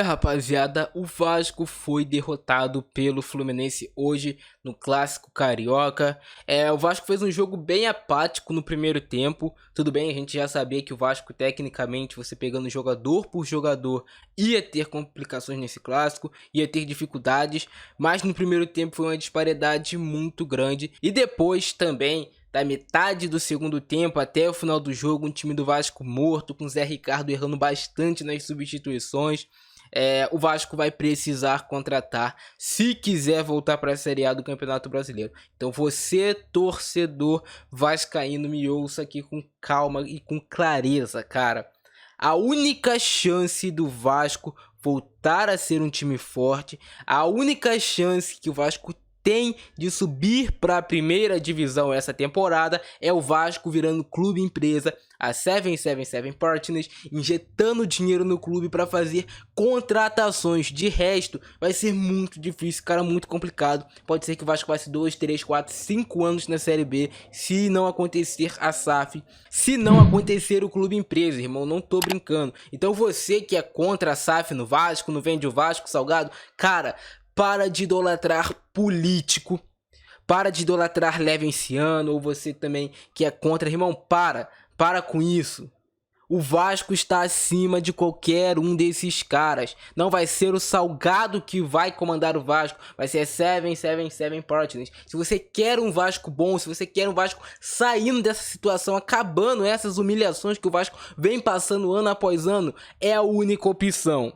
Rapaziada, o Vasco foi derrotado pelo Fluminense hoje no Clássico Carioca. O Vasco fez um jogo bem apático no primeiro tempo. Tudo bem, a gente já sabia que o Vasco, tecnicamente, você pegando jogador por jogador, ia ter complicações nesse clássico, ia ter dificuldades, mas no primeiro tempo foi uma disparidade muito grande. E depois também, da metade do segundo tempo até o final do jogo, um time do Vasco morto, com o Zé Ricardo errando bastante nas substituições. O Vasco vai precisar contratar se quiser voltar para a Série A do Campeonato Brasileiro. Então você, torcedor vascaíno, me ouça aqui com calma e com clareza, cara. A única chance do Vasco voltar a ser um time forte, a única chance que o Vasco tem de subir para a primeira divisão essa temporada é o Vasco virando clube empresa, a 777 Partners injetando dinheiro no clube para fazer contratações. De resto, vai ser muito difícil, cara, muito complicado. Pode ser que o Vasco passe 2, 3, 4, 5 anos na Série B se não acontecer a SAF, se não acontecer o clube empresa, irmão, não tô brincando. Então você que é contra a SAF no Vasco, não vende o Vasco, Salgado, cara, para de idolatrar político, para de idolatrar Levenciano, ou você também que é contra, irmão, para com isso. O Vasco está acima de qualquer um desses caras. Não vai ser o Salgado que vai comandar o Vasco, vai ser a 777 Partners. Se você quer um Vasco bom, se você quer um Vasco saindo dessa situação, acabando essas humilhações que o Vasco vem passando ano após ano, é a única opção.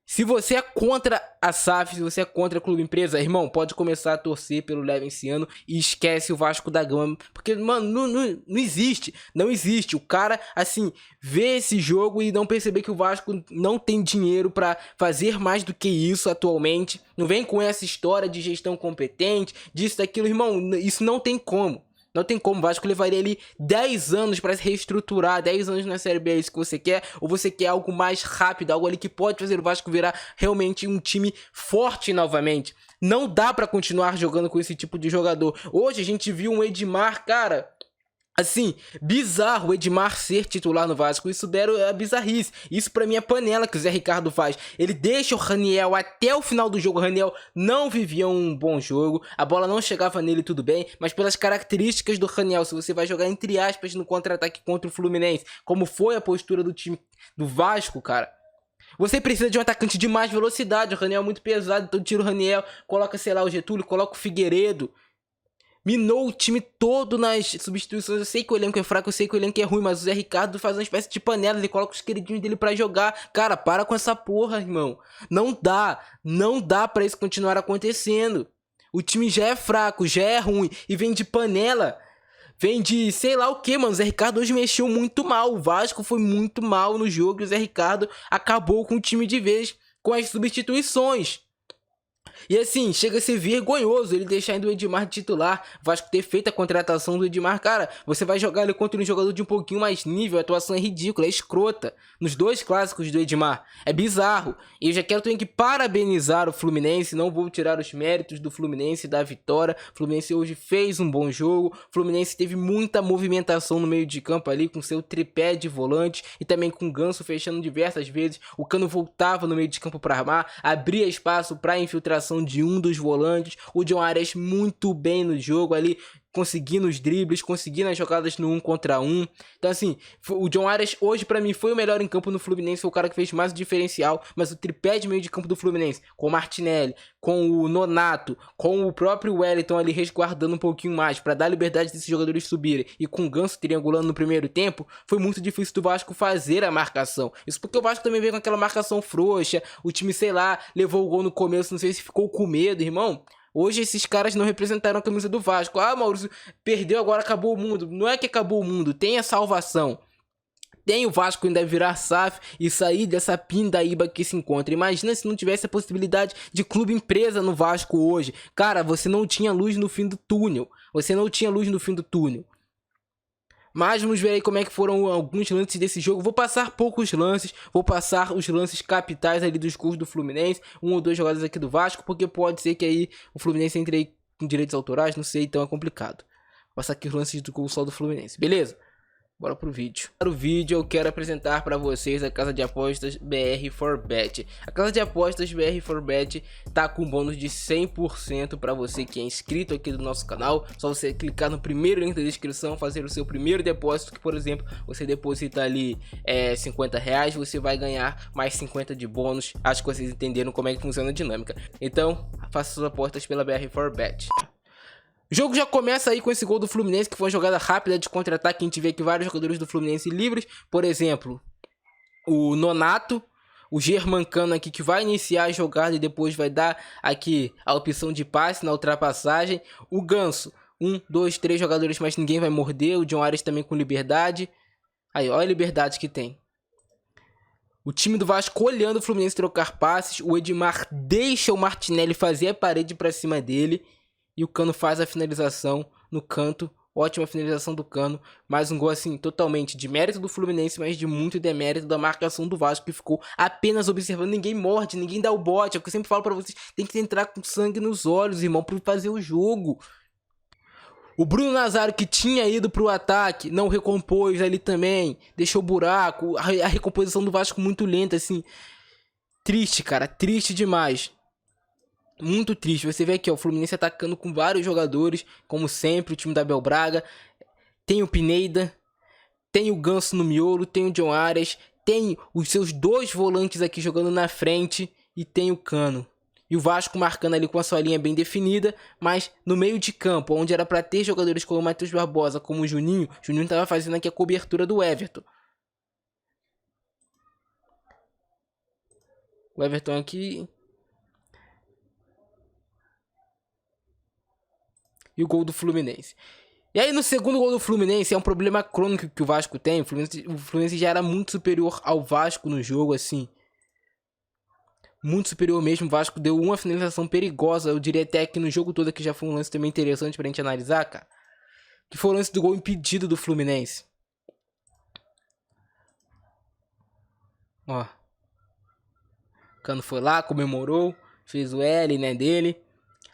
Se você é contra a SAF, se você é contra a Clube Empresa, irmão, pode começar a torcer pelo Levenciano e esquece o Vasco da Gama. Porque, mano, não existe. Não existe. O cara, assim, vê esse jogo e não perceber que o Vasco não tem dinheiro pra fazer mais do que isso atualmente. Não vem com essa história de gestão competente, disso, daquilo. Irmão, isso não tem como. Não tem como, o Vasco levaria ali 10 anos para se reestruturar, 10 anos na Série B, é isso que você quer? Ou você quer algo mais rápido, algo ali que pode fazer o Vasco virar realmente um time forte novamente? Não dá para continuar jogando com esse tipo de jogador. Hoje a gente viu um Edmar, cara, assim, bizarro o Edmar ser titular no Vasco. Isso deram a bizarrice. Isso pra mim é panela que o Zé Ricardo faz. Ele deixa o Raniel até o final do jogo. O Raniel não vivia um bom jogo, a bola não chegava nele, tudo bem, mas pelas características do Raniel, se você vai jogar entre aspas no contra-ataque contra o Fluminense, como foi a postura do time do Vasco, cara, você precisa de um atacante de mais velocidade. O Raniel é muito pesado, então tira o Raniel, coloca, sei lá, o Getúlio, coloca o Figueiredo. Minou o time todo nas substituições. Eu sei que o elenco é fraco, eu sei que o elenco é ruim, mas o Zé Ricardo faz uma espécie de panela, ele coloca os queridinhos dele pra jogar. Cara, para com essa porra, irmão. Não dá pra isso continuar acontecendo. O time já é fraco, já é ruim, e vem de panela, vem de sei lá o que, mano. O Zé Ricardo hoje mexeu muito mal, o Vasco foi muito mal no jogo e o Zé Ricardo acabou com o time de vez com as substituições. E assim, chega a ser vergonhoso ele deixar ainda o Edmar de titular, o Vasco ter feito a contratação do Edmar. Cara, você vai jogar ele contra um jogador de um pouquinho mais nível, a atuação é ridícula, é escrota, nos dois clássicos do Edmar, é bizarro. E eu já quero também que parabenizar o Fluminense, não vou tirar os méritos do Fluminense da vitória. O Fluminense hoje fez um bom jogo, o Fluminense teve muita movimentação no meio de campo ali, com seu tripé de volante, e também com o Ganso fechando diversas vezes. O Cano voltava no meio de campo para armar, abria espaço para infiltração de um dos volantes. O John Arias muito bem no jogo ali, conseguindo os dribles, conseguindo as jogadas no 1 contra 1. Então assim, o John Arias hoje pra mim foi o melhor em campo no Fluminense, foi o cara que fez mais o diferencial. Mas o tripé de meio de campo do Fluminense, com o Martinelli, com o Nonato, com o próprio Wellington ali resguardando um pouquinho mais pra dar liberdade desses jogadores subirem, e com o Ganso triangulando no primeiro tempo, foi muito difícil do Vasco fazer a marcação. Isso porque o Vasco também veio com aquela marcação frouxa, o time, sei lá, levou o gol no começo, não sei se ficou com medo, irmão. Hoje esses caras não representaram a camisa do Vasco. Ah, Maurício, perdeu, agora acabou o mundo. Não é que acabou o mundo, tem a salvação. Tem o Vasco ainda virar SAF e sair dessa pindaíba que se encontra. Imagina se não tivesse a possibilidade de clube empresa no Vasco hoje. Cara, você não tinha luz no fim do túnel. Você não tinha luz no fim do túnel. Mas vamos ver aí como é que foram alguns lances desse jogo. Vou passar poucos lances, vou passar os lances capitais ali dos gols do Fluminense, um ou dois jogadas aqui do Vasco, porque pode ser que aí o Fluminense entre aí com direitos autorais, não sei, então é complicado. Vou passar aqui os lances do gol só do Fluminense, beleza? Bora pro vídeo. Para o vídeo eu quero apresentar para vocês a casa de apostas BR4Bet. A casa de apostas BR4Bet tá com bônus de 100% para você que é inscrito aqui do nosso canal. Só você clicar no primeiro link da descrição, fazer o seu primeiro depósito, que por exemplo, você deposita ali R$50, você vai ganhar mais 50 de bônus. Acho que vocês entenderam como é que funciona a dinâmica. Então, faça suas apostas pela BR4Bet. O jogo já começa aí com esse gol do Fluminense, que foi uma jogada rápida de contra-ataque. A gente vê aqui vários jogadores do Fluminense livres. Por exemplo, o Nonato, o Germancano aqui, que vai iniciar a jogada e depois vai dar aqui a opção de passe na ultrapassagem. O Ganso, 1, 2, 3 jogadores, mas ninguém vai morder. O John Arias também com liberdade. Aí, olha a liberdade que tem. O time do Vasco olhando o Fluminense trocar passes. O Edmar deixa o Martinelli fazer a parede para cima dele. E o Cano faz a finalização no canto. Ótima finalização do Cano. Mais um gol assim, totalmente de mérito do Fluminense, mas de muito demérito da marcação do Vasco, que ficou apenas observando. Ninguém morde, ninguém dá o bote. É o que eu sempre falo pra vocês. Tem que entrar com sangue nos olhos, irmão, pra fazer o jogo. O Bruno Nazário, que tinha ido pro ataque, não recompôs ali também. Deixou buraco. A recomposição do Vasco muito lenta, assim. Triste, cara. Triste demais. Muito triste. Você vê aqui, ó, o Fluminense atacando com vários jogadores, como sempre, o time da Abel Braga. Tem o Pineda, tem o Ganso no miolo, tem o John Arias, tem os seus dois volantes aqui jogando na frente e tem o Cano. E o Vasco marcando ali com a sua linha bem definida, mas no meio de campo, onde era para ter jogadores como o Matheus Barbosa, como o Juninho estava fazendo aqui a cobertura do Everton. O Everton aqui... E o gol do Fluminense. E aí no segundo gol do Fluminense é um problema crônico que o Vasco tem. O Fluminense já era muito superior ao Vasco no jogo, assim. Muito superior mesmo. O Vasco deu uma finalização perigosa. Eu diria até que no jogo todo aqui já foi um lance também interessante pra gente analisar, cara. Que foi o lance do gol impedido do Fluminense. Ó. O Cano foi lá, comemorou. Fez o L, né, dele.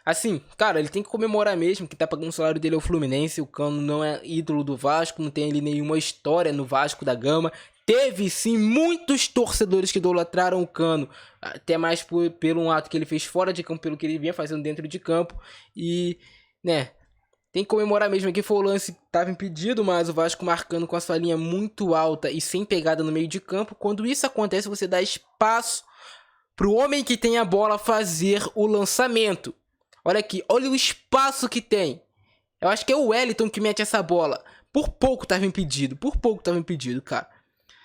Assim, cara, ele tem que comemorar mesmo, que tá pagando o salário dele ao Fluminense. O Cano não é ídolo do Vasco, não tem ali nenhuma história no Vasco da Gama. Teve sim muitos torcedores que idolatraram o Cano, até mais pelo um ato que ele fez fora de campo, pelo que ele vinha fazendo dentro de campo. E, né, tem que comemorar mesmo. Aqui foi o lance que tava impedido, mas o Vasco marcando com a sua linha muito alta e sem pegada no meio de campo. Quando isso acontece, você dá espaço pro homem que tem a bola fazer o lançamento. Olha aqui, olha o espaço que tem. Eu acho que é o Wellington que mete essa bola. Por pouco tava impedido, cara.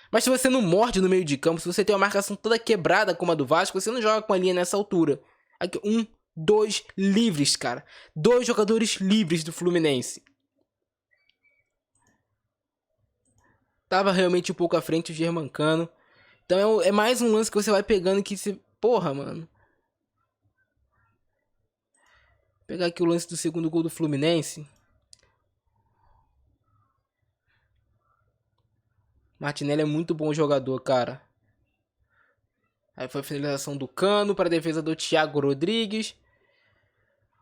Mas se você não morde no meio de campo, se você tem uma marcação toda quebrada como a do Vasco, você não joga com a linha nessa altura. Aqui, 1, 2 livres, cara. 2 jogadores livres do Fluminense. Tava realmente um pouco à frente o Germancano. Então é mais um lance que você vai pegando que você... Porra, mano. Vou pegar aqui o lance do segundo gol do Fluminense. Martinelli é muito bom jogador, cara. Aí foi a finalização do Cano para a defesa do Thiago Rodrigues.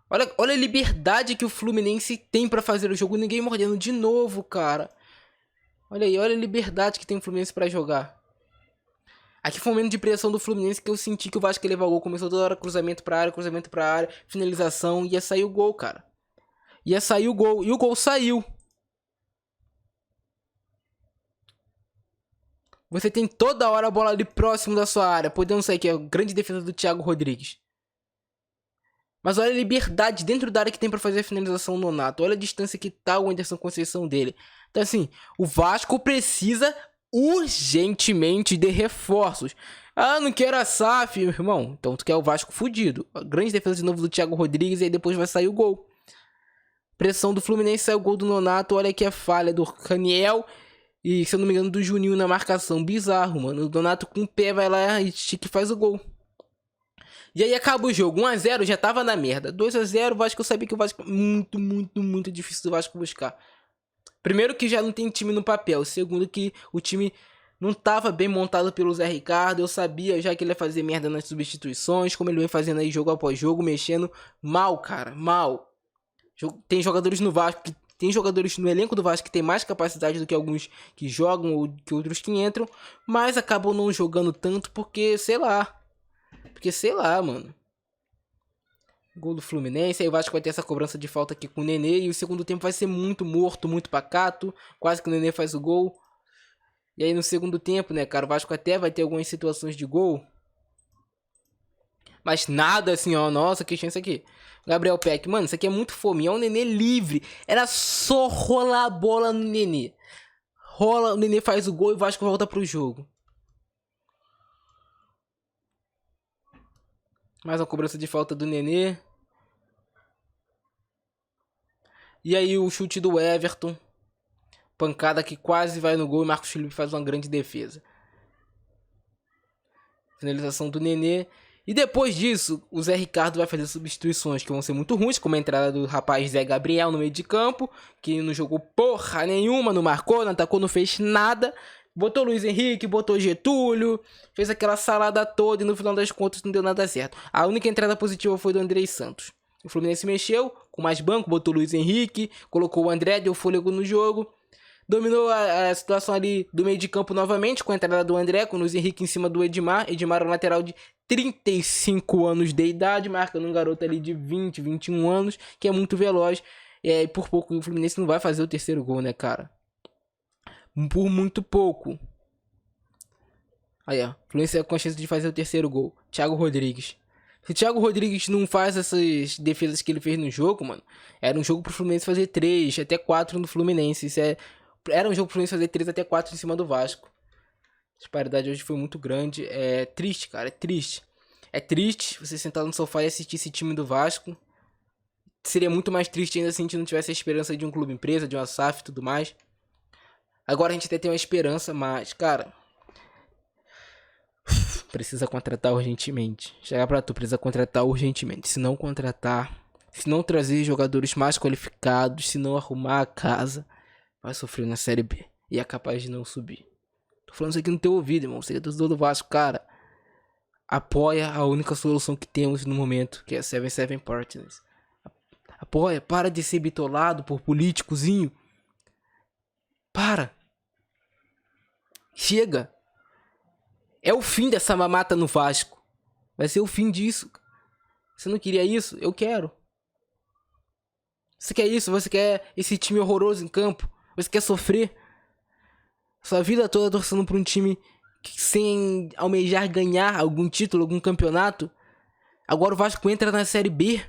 Olha a liberdade que o Fluminense tem para fazer o jogo. Ninguém mordendo de novo, cara. Olha aí, olha a liberdade que tem o Fluminense para jogar. Aqui foi um momento de pressão do Fluminense que eu senti que o Vasco ia levar o gol. Começou toda hora cruzamento pra área, finalização. Ia sair o gol, cara. Ia sair o gol. E o gol saiu. Você tem toda hora a bola ali próximo da sua área. Podendo sair aqui, a grande defesa do Thiago Rodrigues. Mas olha a liberdade dentro da área que tem pra fazer a finalização no Nonato. Olha a distância que tá o Anderson Conceição dele. Então assim, o Vasco precisa urgentemente de reforços. Ah, não quero a SAF, meu irmão. Então tu quer o Vasco fudido. A grande defesa de novo do Thiago Rodrigues e aí depois vai sair o gol. Pressão do Fluminense, sai o gol do Nonato. Olha aqui a falha do Raniel e, se eu não me engano, do Juninho na marcação. Bizarro, mano. O Nonato com o pé vai lá e estica e faz o gol. E aí acaba o jogo. 1 a 0 já tava na merda. 2 a 0 o Vasco, eu sabia que o Vasco... Muito difícil do Vasco buscar. Primeiro que já não tem time no papel. Segundo que o time não tava bem montado pelo Zé Ricardo. Eu sabia já que ele ia fazer merda nas substituições. Como ele vem fazendo aí jogo após jogo. Mexendo mal, cara. Mal. Tem jogadores no Vasco que Tem jogadores no elenco do Vasco que tem mais capacidade do que alguns que jogam ou que outros que entram, mas acabam não jogando tanto porque, sei lá. Porque, sei lá, mano. Gol do Fluminense, aí o Vasco vai ter essa cobrança de falta aqui com o Nenê, e o segundo tempo vai ser muito morto, muito pacato, quase que o Nenê faz o gol. E aí no segundo tempo, né, cara, o Vasco até vai ter algumas situações de gol, mas nada assim, ó, nossa, que chance aqui. Gabriel Peck, mano, isso aqui é muito fominha, é um Nenê livre, era só rolar a bola no Nenê. Rola, o Nenê faz o gol e o Vasco volta pro jogo. Mais uma cobrança de falta do Nenê. E aí o chute do Everton. Pancada que quase vai no gol e Marcos Felipe faz uma grande defesa. Finalização do Nenê. E depois disso, o Zé Ricardo vai fazer substituições que vão ser muito ruins, como a entrada do rapaz Zé Gabriel no meio de campo, que não jogou porra nenhuma, não marcou, não atacou, não fez nada. Botou Luiz Henrique, botou Getúlio, fez aquela salada toda e no final das contas não deu nada certo. A única entrada positiva foi do Andrei Santos. O Fluminense mexeu com mais banco, botou Luiz Henrique, colocou o André, deu fôlego no jogo. Dominou a situação ali do meio de campo novamente, com a entrada do André, com o Luiz Henrique em cima do Edmar. Edmar é um lateral de 35 anos de idade, marcando um garoto ali de 20, 21 anos, que é muito veloz. E aí, por pouco, o Fluminense não vai fazer o terceiro gol, né, cara? Por muito pouco. Aí, ó. O Fluminense é com a chance de fazer o terceiro gol. Thiago Rodrigues. Se o Thiago Rodrigues não faz essas defesas que ele fez no jogo, mano, era um jogo pro Fluminense fazer 3, até 4 no Fluminense. Era um jogo pro Fluminense fazer 3 até 4 em cima do Vasco. A disparidade hoje foi muito grande. É triste, cara. É triste. É triste você sentar no sofá e assistir esse time do Vasco. Seria muito mais triste ainda se a gente não tivesse a esperança de um clube empresa, de uma SAF e tudo mais. Agora a gente até tem uma esperança, mas, cara, precisa contratar urgentemente. Chegar pra tu, precisa contratar urgentemente. Se não contratar, se não trazer jogadores mais qualificados, se não arrumar a casa, vai sofrer na Série B. E é capaz de não subir. Tô falando isso aqui no teu ouvido, irmão. Você é torcedor do Vasco, cara. Apoia a única solução que temos no momento, que é a 77 Partners. Apoia, para de ser bitolado por políticozinho. Para. Chega. É o fim dessa mamata no Vasco. Vai ser o fim disso. Você não queria isso? Eu quero. Você quer isso? Você quer esse time horroroso em campo? Você quer sofrer? Sua vida toda torcendo pra um time que, sem almejar ganhar algum título, algum campeonato. Agora o Vasco entra na Série B.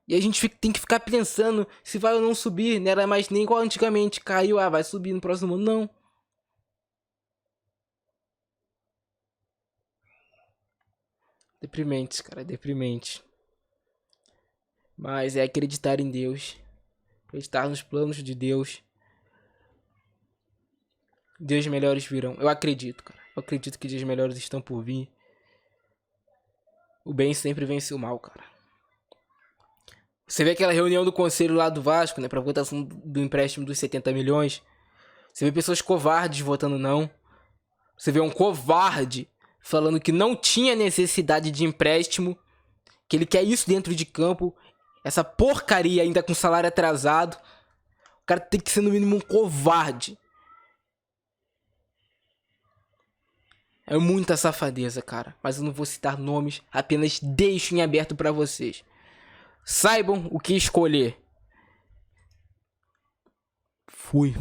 E a gente tem que ficar pensando se vai ou não subir. Não era mais nem igual antigamente. Caiu, vai subir no próximo ano. Não. Deprimente, cara. Deprimente. Mas é acreditar em Deus. Acreditar nos planos de Deus. Dias melhores virão. Eu acredito, cara. Eu acredito que dias melhores estão por vir. O bem sempre vence o mal, cara. Você vê aquela reunião do conselho lá do Vasco, né? Pra votação do empréstimo dos 70 milhões. Você vê pessoas covardes votando não. Você vê um covarde falando que não tinha necessidade de empréstimo. Que ele quer isso dentro de campo. Essa porcaria ainda com salário atrasado. O cara tem que ser no mínimo um covarde. É muita safadeza, cara. Mas eu não vou citar nomes. Apenas deixo em aberto pra vocês. Saibam o que escolher. Fui.